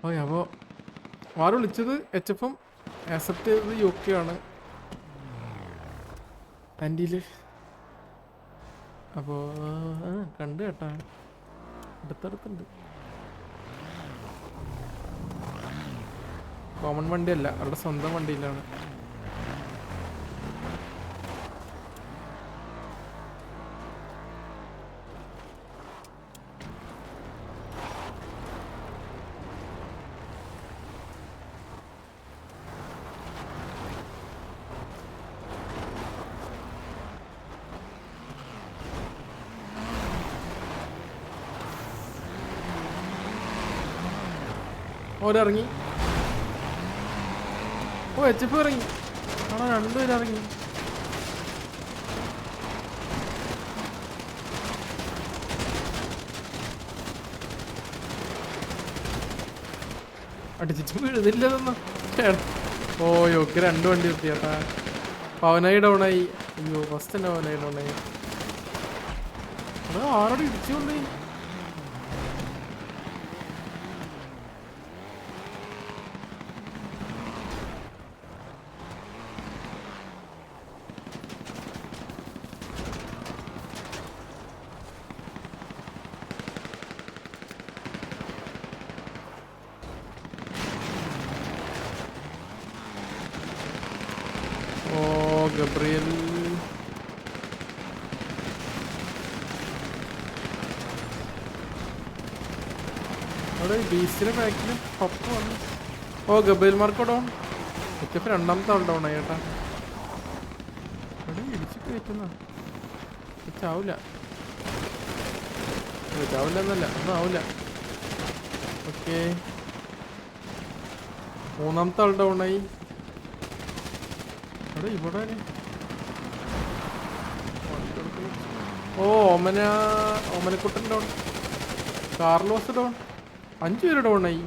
ഓ അപ്പോൾ വാറ് വിളിച്ചത് HF accept ചെയ്തത് UK ആണ് ആൻറ്റിയിൽ. അപ്പോൾ കണ്ട് കേട്ടാ അടുത്തടുത്തുണ്ട്. കോമൺ വണ്ടിയല്ല, അവരുടെ സ്വന്തം വണ്ടിയിലാണ്. ഓരിറങ്ങി. ഓ HF ഇറങ്ങി. ആണോ, രണ്ടുപേരും ഇറങ്ങി. അടിച്ചിട്ട് വീഴുന്നില്ലെന്നോ. ഓ യോക്ക് 2 വണ്ടി എത്തി ചേട്ടാ. പവനായി ഡൗണായി. അയ്യോ ഫസ്റ്റ് തന്നെ പവനായി ഡൗണായി. അത് ആരോട് ഇടിച്ചുകൊണ്ടേ. ഗബ്രിയൽ അവിടെ ബീച്ചിലെ ബാക്കിലും പപ്പ് വന്നു. ഓ ഗബ്രിയൽ മാർക്ക് ഡൗൺ. HF രണ്ടാമത്തെ ആൾ ഡൗൺ ആയി ചേട്ടാ. അവിടെ ഇടിച്ചിട്ട് വെക്കുന്ന ചാവില്ല. ചാവില്ല എന്നല്ല, ഒന്നും ആവില്ല. ഓക്കെ, മൂന്നാമത്തെ ആൾ ഡൗൺ ആയി. ഇവിടെ ഓ ഓമനക്കുട്ടൻ ഡൗൺ. Carlos down. 5 പേര് ഡൗൺ ആയി.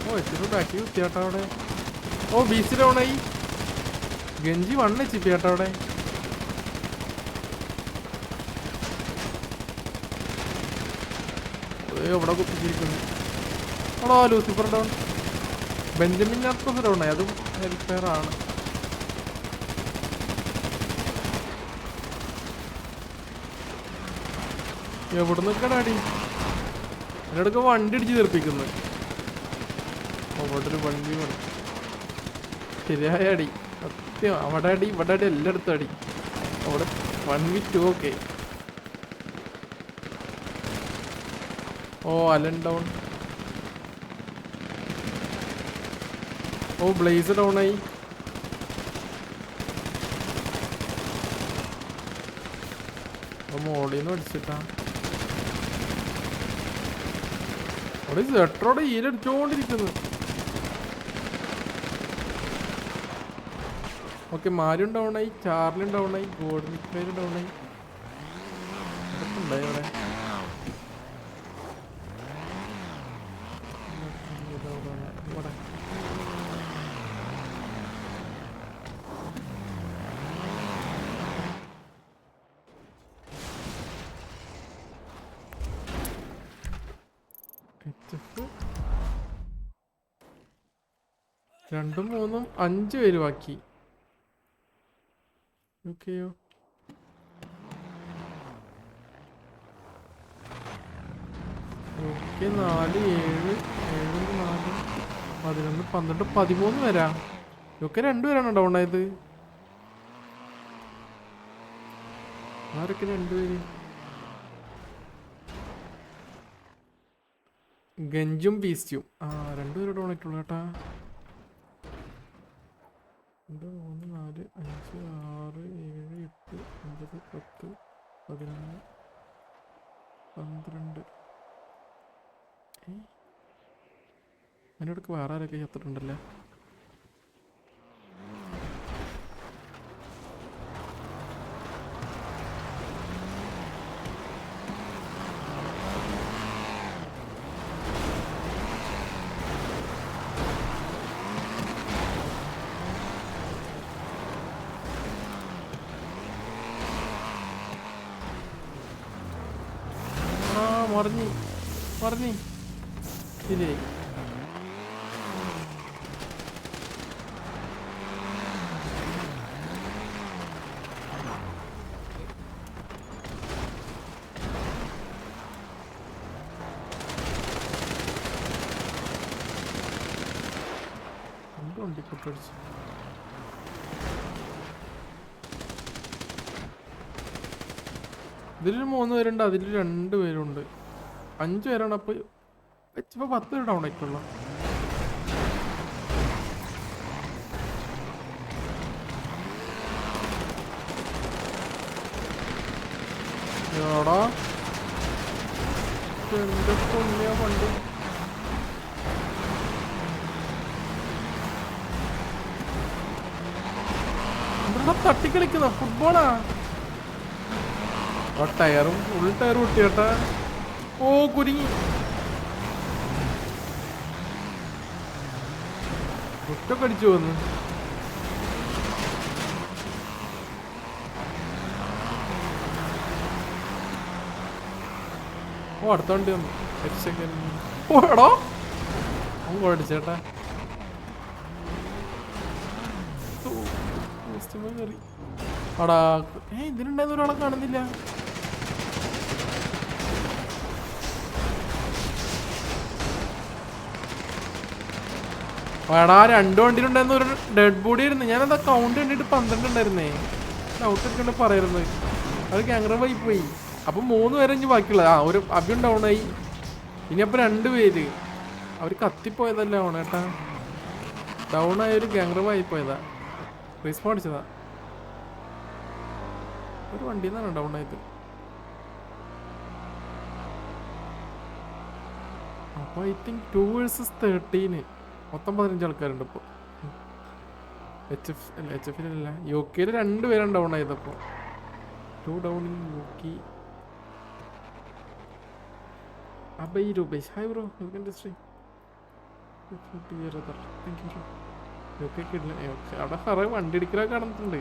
ഓ എത്ര ബാക്കി കുത്തിയേട്ടാ അവിടെ. ഓ BC ഡൗൺ ആയി. ഗഞ്ചി 1 HP ചേട്ടാ അവിടെ. എവിടെ കുത്തിച്ചിരിക്കുന്നു. ആണോ Lucifer down. Benjamin Narcos down ആയി. അതും ഹെൽഫെയർ ആണ്. എവിടെ നിൽക്കണ അടി. അതിനിടയ്ക്ക് വണ്ടി ഇടിച്ച് തീർപ്പിക്കുന്നത്. അവിടെ ഒരു വണ്ടി വേണം. ശരിയായ അടി സത്യം. അവിടെ അടി, ഇവിടെ അടി, എല്ലായിടത്തും അടി. അവിടെ 1v2. ഓക്കെ. ഓ അലൻ ഡൗൺ. ഓ ബ്ലേസ് ഡൗൺ ആയി. മോളിന്ന് അടിച്ചിട്ടാ. അവിടെ സെട്രോടെ ഈലടിച്ചോണ്ടിരിക്കുന്നു. ഓക്കെ, മാരും ഡൗൺ ആയി, ചാർലിയും ഡൗൺ ആയി, ഗോൾഡ് മിക്സൈലും ഡൗൺ ആയി. ഉണ്ടായി അവിടെ. രണ്ടും മൂന്നും 5 പേര് ബാക്കി. ഓക്കെയോ. ഓക്കെ, 4 7 7 4 11 12 13 പേരാ. ഒക്കെ 2 പേരാണോ ഡൗൺ ആയത്? ആരൊക്കെ 2 പേര്? ഗഞ്ചും ബീസ്റ്റും. 2 പേര് ഡൗൺ ആയിട്ടുള്ളൂ കേട്ടാ. 2 3 4 5 6 7 8 9 10 11 12. അതിനോടൊക്കെ വേറെ ആരൊക്കെ ചത്തിട്ടുണ്ടല്ലേ. മറിഞ്ഞ് ശരിയായി. വണ്ടി പൊട്ടടിച്ചു. ഇതിലൊരു 3 പേരുണ്ട്, അതിൽ 2 പേരുണ്ട്. 5 പേരാണ്. അപ്പൊ 10 പേര് ഡൗൺ ആയിട്ടുള്ള. എന്റെ പുണ്യ വണ്ടി. തട്ടിക്കളിക്കുന്ന ഫുട്ബോളാ. ടയറും ഫുൾ ടയർ പൊട്ടിയേട്ടാ. ഓ കുരുങ്ങി. ഒറ്റൊക്കെ അടിച്ചു വന്നു. ഓ അടുത്ത വണ്ടി വന്നു. ഓ എടോ അങ്ങോട്ട് അടിച്ചേട്ടാ. അടാ ഇതിനുണ്ടായിരുന്ന ഒരാളെ കാണുന്നില്ല. എടാ 2 വണ്ടിയിലുണ്ടായിരുന്ന ഒരു ഡെഡ് ബോഡി ആയിരുന്നു. ഞാനത് കൗണ്ട് കണ്ടിട്ട് 12 ഉണ്ടായിരുന്നേ. ഔട്ട് എടുക്കണ്ട പറയുന്നത്. അത് ക്യാങ്ങറവായി പോയി. അപ്പം 3 പേരെ ഇനി ബാക്കിയുള്ളത്. ഒരു അഭ്യം ഡൗൺ ആയി. ഇനി അപ്പം 2 പേര് അവർ കത്തിപ്പോയതല്ല ഓണേട്ടാ. ഡൗൺ ആയ ഒരു ഗ്യാങ്റവായി പോയതാ. റീസ്പോൺ അടിച്ചതാ. ഒരു വണ്ടിയിൽ നിന്നാണ് ഡൗൺ ആയത്. അപ്പോൾ ഐ തിങ്ക് 2 vs 13 മൊത്തം 15 ആൾക്കാരുണ്ട് ഇപ്പോൾ. HFിലല്ല UK 2 പേരാണ് ഡൗൺ ആയതപ്പോൾ. 2 ഡൗൺ ഇൻ UK. അബൈ Rupesh hi bro, welcome to stream. Thank you bro. UK കിട്ടില്ല. അവിടെ കുറേ വണ്ടി അടിക്കലൊക്കെ നടന്നിട്ടുണ്ട്.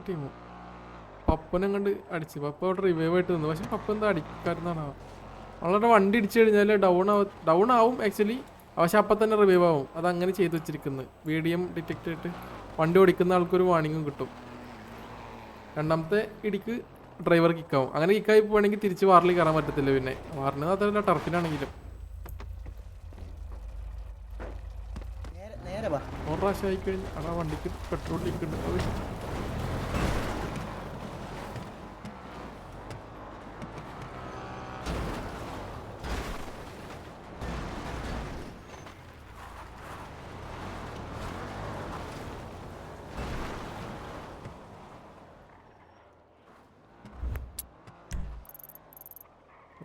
ടീമോ പപ്പനെ കണ്ട് അടിച്ച്. പപ്പ അവിടെ റിവൈവ് ആയിട്ട് നിന്നു. പക്ഷെ പപ്പ എന്താ അടിക്കാരുന്നാണ്. വളരെ വണ്ടി ഇടിച്ചു കഴിഞ്ഞാൽ ഡൗൺ ആവും ആക്ച്വലി. പക്ഷെ അപ്പം തന്നെ റിവൈവ് ആവും. അതങ്ങനെ ചെയ്ത് വെച്ചിരിക്കുന്നത്. VDM ഡിറ്റക്ട് ചെയ്തിട്ട് വണ്ടി ഓടിക്കുന്ന ആൾക്കൊരു വാണിങ്ങും കിട്ടും. രണ്ടാമത്തെ ഇടിക്ക് ഡ്രൈവർ കിക്കാവും. അങ്ങനെ കിക്കായി പോവുകയാണെങ്കിൽ തിരിച്ച് വാറിൽ കയറാൻ പറ്റത്തില്ല. പിന്നെ വാറിന് അതല്ല ടർഫിനാണെങ്കിലും ഒരു പ്രാവശ്യം ആയിക്കഴിഞ്ഞാൽ ആ വണ്ടിക്ക് പെട്രോൾ ലീക്കുണ്ട്.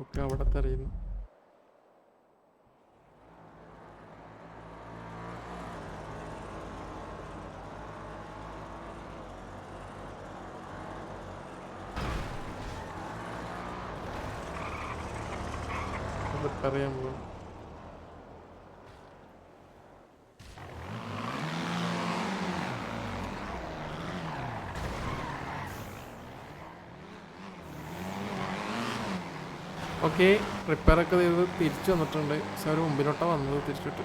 ഒക്കെ അവിടെ തെരയുന്നു. അറിയാൻ പോകും. ഓക്കെ റിപ്പയറൊക്കെ ചെയ്ത് തിരിച്ചു വന്നിട്ടുണ്ട്. പക്ഷെ അവർ മുമ്പിലോട്ടാണ് വന്നത് തിരിച്ചിട്ട്.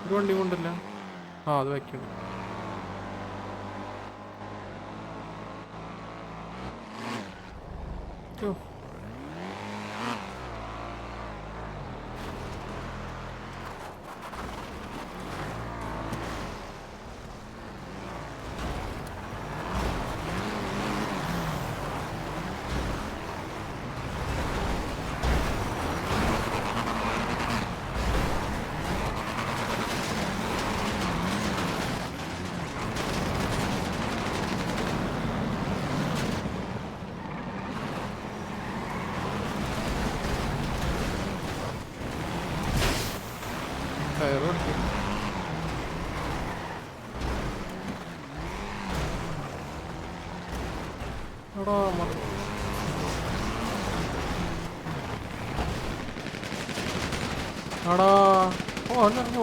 ഒരു വണ്ടി കൊണ്ടല്ല. അത് വയ്ക്കണം.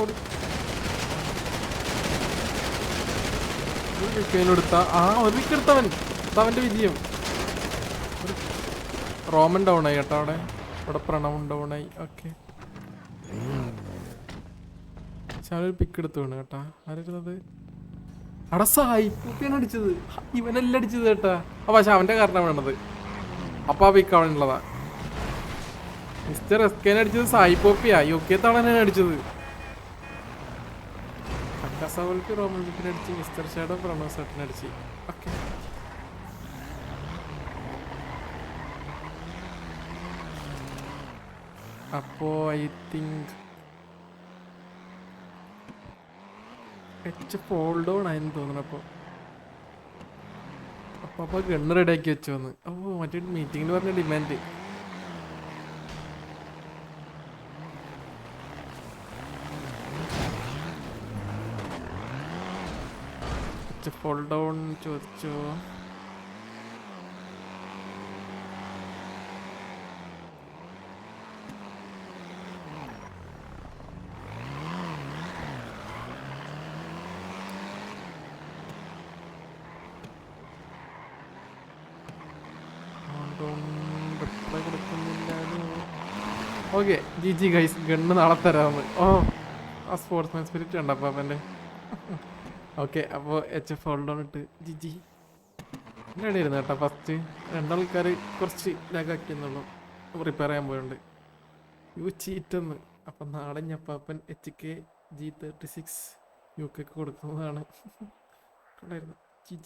ഓടി എടുത്ത ഒരു വിക്കെടുത്തവൻ. അതവന്റെ വിജയം. റോമൻ ഡൗൺ ആയി കേട്ടോ അവിടെ. ഇവിടെ പ്രണവും ഡൗൺ ആയി. ഓക്കെ, ഒരു പിക്ക് എടുത്ത് വീണ് കേട്ടാ. ആരായിരുന്നത്? അവിടെ സായിപ്പൊക്കെയാണ് അടിച്ചത്. ഇവനെല്ലാം അടിച്ചത് കേട്ടാ. പക്ഷെ അവന്റെ കാരണം വേണത്. അപ്പൊ ആ പിക്ക് അവിടെ ഉള്ളതാ. മിസ്റ്റർ എസ്കേനെ അടിച്ചത് സായിപ്പോപ്പിയാ. UK തവണ അടിച്ചത്. അക്കാസവൾക്ക് റോമൻ പിക്കിനെ അടിച്ച് മിസ്റ്റർ ഷാഡോ പ്രണോസേട്ടനെ അടിച്ച്. ഓക്കെ, അപ്പോ ഐ തിങ്ക് ഫോൾ ഡൗൺ ആയെന്ന് തോന്നുന്നു. അപ്പൊ ഗണ്ണ് റെഡി ആക്കി വെച്ചു വന്ന്. ഓ, മറ്റേ മീറ്റിംഗിൽ പറഞ്ഞ ഡിമാൻഡ്. ഫോൾ ഡൗൺ ചോദിച്ചോ? ഓക്കെ, ജി ഗൈസ്, ഗണ്ണ് നാളെ തരാമെന്ന്. ഓ, ആ സ്പോർട്സ്മാൻ സ്പിരിറ്റ് ഉണ്ട് അപ്പാപ്പൻ്റെ. ഓക്കെ, അപ്പോൾ HF ഹോൾഡ് ഓൺ ഇട്ട് ജി റെഡിയായിരുന്നു കേട്ടോ. ഫസ്റ്റ് രണ്ടാൾക്കാർ കുറച്ച് ലാഗാക്കിയെന്നുള്ളൂ, റിപ്പയർ ചെയ്യാൻ പോയുണ്ട്. ചീറ്റെന്ന്. അപ്പം നാളെ ഞപ്പാപ്പൻ HK G36 UK കൊടുക്കുന്നതാണ്. ജി